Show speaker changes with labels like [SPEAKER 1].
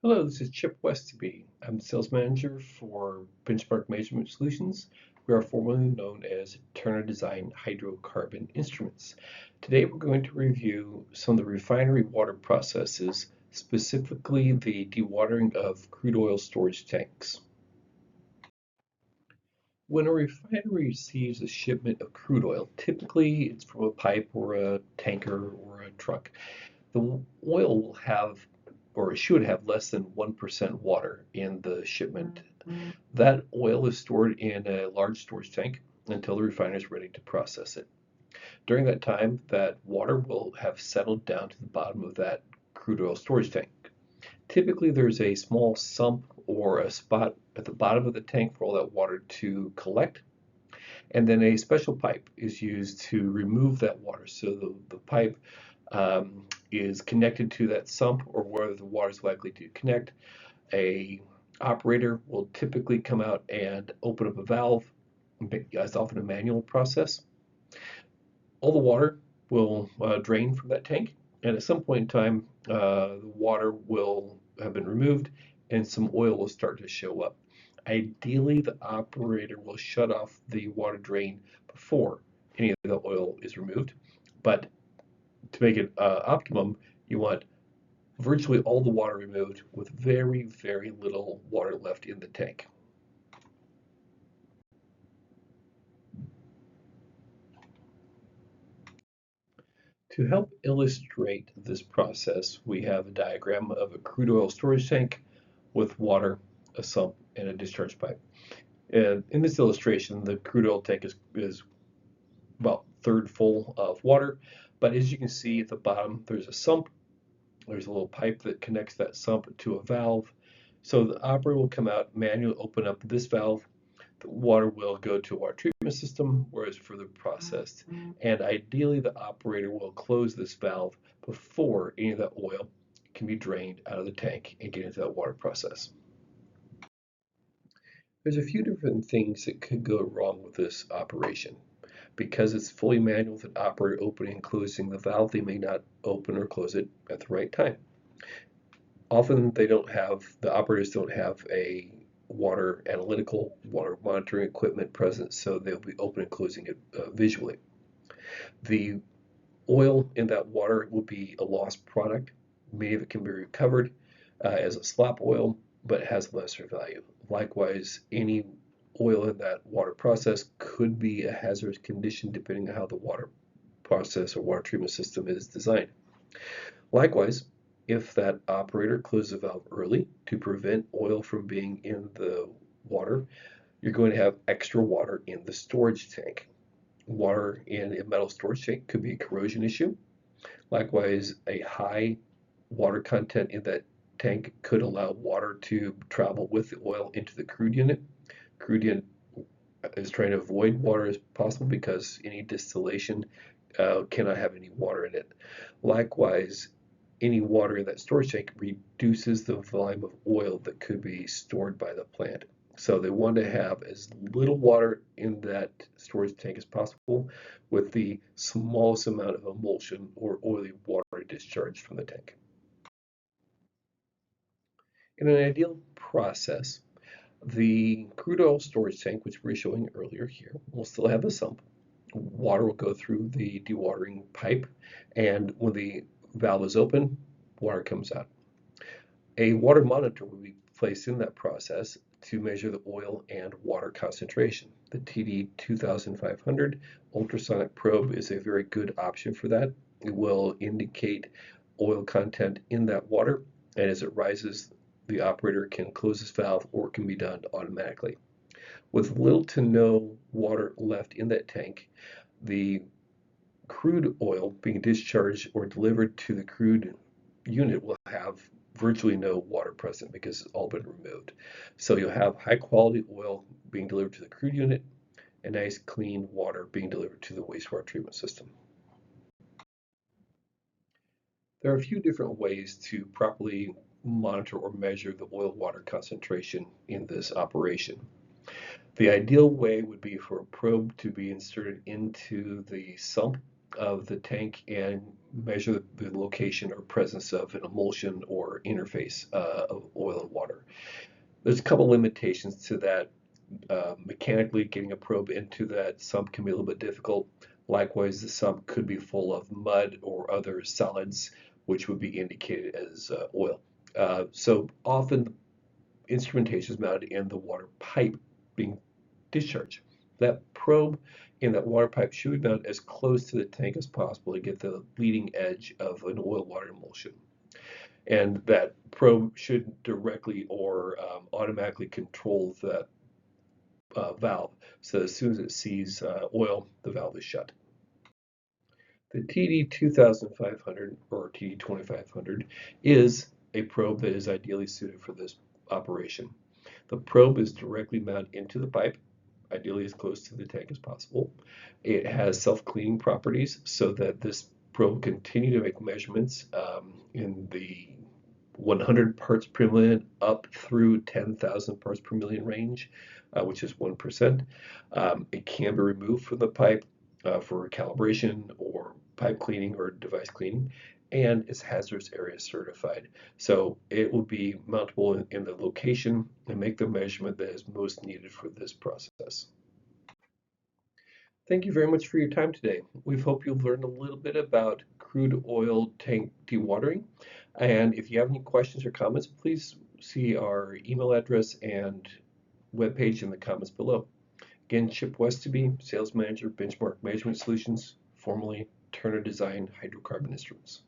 [SPEAKER 1] Hello, this is Chip Westaby. I'm the sales manager for Benchmark Measurement Solutions. We are formerly known as Turner Design Hydrocarbon Instruments. Today we're going to review some of the refinery water processes, specifically the dewatering of crude oil storage tanks. When a refinery receives a shipment of crude oil, typically it's from a pipe or a tanker or a truck. The oil will have or should have less than 1% water in the shipment. That oil is stored in a large storage tank until the refiner is ready to process it. During that time, that water will have settled down to the bottom of that crude oil storage tank. Typically, there's a small sump or a spot at the bottom of the tank for all that water to collect, and then a special pipe is used to remove that water. So the pipe is connected to that sump or where the water is likely to connect. A operator will typically come out and open up a valve. It's often a manual process. All the water will drain from that tank, and at some point in time, the water will have been removed and some oil will start to show up. Ideally, the operator will shut off the water drain before any of the oil is removed, but to make it optimum, you want virtually all the water removed with very, very little water left in the tank. To help illustrate this process, we have a diagram of a crude oil storage tank with water, a sump, and a discharge pipe. And in this illustration, the crude oil tank is about third full of water, but as you can see at the bottom, there's a sump. There's a little pipe that connects that sump to a valve. So the operator will come out, manually open up this valve. The water will go to a water treatment system where it's further processed. And ideally, the operator will close this valve before any of that oil can be drained out of the tank and get into that water process. There's a few different things that could go wrong with this operation. Because it's fully manual with an operator opening and closing the valve, they may not open or close it at the right time. Often the operators don't have a water analytical, water monitoring equipment present, so they'll be opening and closing it visually. The oil in that water will be a lost product. Many of it can be recovered as a slop oil, but it has lesser value. Likewise, any oil in that water process could be a hazardous condition depending on how the water process or water treatment system is designed. Likewise, if that operator closes the valve early to prevent oil from being in the water, you're going to have extra water in the storage tank. Water in a metal storage tank could be a corrosion issue. Likewise, a high water content in that tank could allow water to travel with the oil into the crude unit. Crude unit is trying to avoid water as possible because any distillation cannot have any water in it. Likewise, any water in that storage tank reduces the volume of oil that could be stored by the plant. So they want to have as little water in that storage tank as possible with the smallest amount of emulsion or oily water discharged from the tank. In an ideal process, the crude oil storage tank, which we were showing earlier here, will still have a sump. Water will go through the dewatering pipe, and when the valve is open, water comes out. A water monitor will be placed in that process to measure the oil and water concentration. The TD 2500 ultrasonic probe is a very good option for that. It will indicate oil content in that water, and as it rises, the operator can close this valve or it can be done automatically. With little to no water left in that tank, the crude oil being discharged or delivered to the crude unit will have virtually no water present because it's all been removed. So you'll have high quality oil being delivered to the crude unit and nice clean water being delivered to the wastewater treatment system. There are a few different ways to properly monitor or measure the oil water concentration in this operation. The ideal way would be for a probe to be inserted into the sump of the tank and measure the location or presence of an emulsion or interface of oil and water. There's a couple limitations to that. Mechanically, getting a probe into that sump can be a little bit difficult. Likewise, the sump could be full of mud or other solids, which would be indicated as oil. So often, instrumentation is mounted in the water pipe being discharged. That probe in that water pipe should be mounted as close to the tank as possible to get the leading edge of an oil-water emulsion. And that probe should directly or automatically control that valve. So as soon as it sees oil, the valve is shut. The TD 2500 or TD 2500 is a probe that is ideally suited for this operation. The probe is directly mounted into the pipe, ideally as close to the tank as possible. It has self-cleaning properties so that this probe can continue to make measurements in the 100 parts per million up through 10,000 parts per million range, which is 1%. It can be removed from the pipe for calibration or pipe cleaning or device cleaning, and it's hazardous area certified. So it will be mountable in the location and make the measurement that is most needed for this process. Thank you very much for your time today. We hope you've learned a little bit about crude oil tank dewatering. And if you have any questions or comments, please see our email address and webpage in the comments below. Again, Chip Westaby, Sales Manager, Benchmark Measurement Solutions, formerly Turner Design Hydrocarbon Instruments.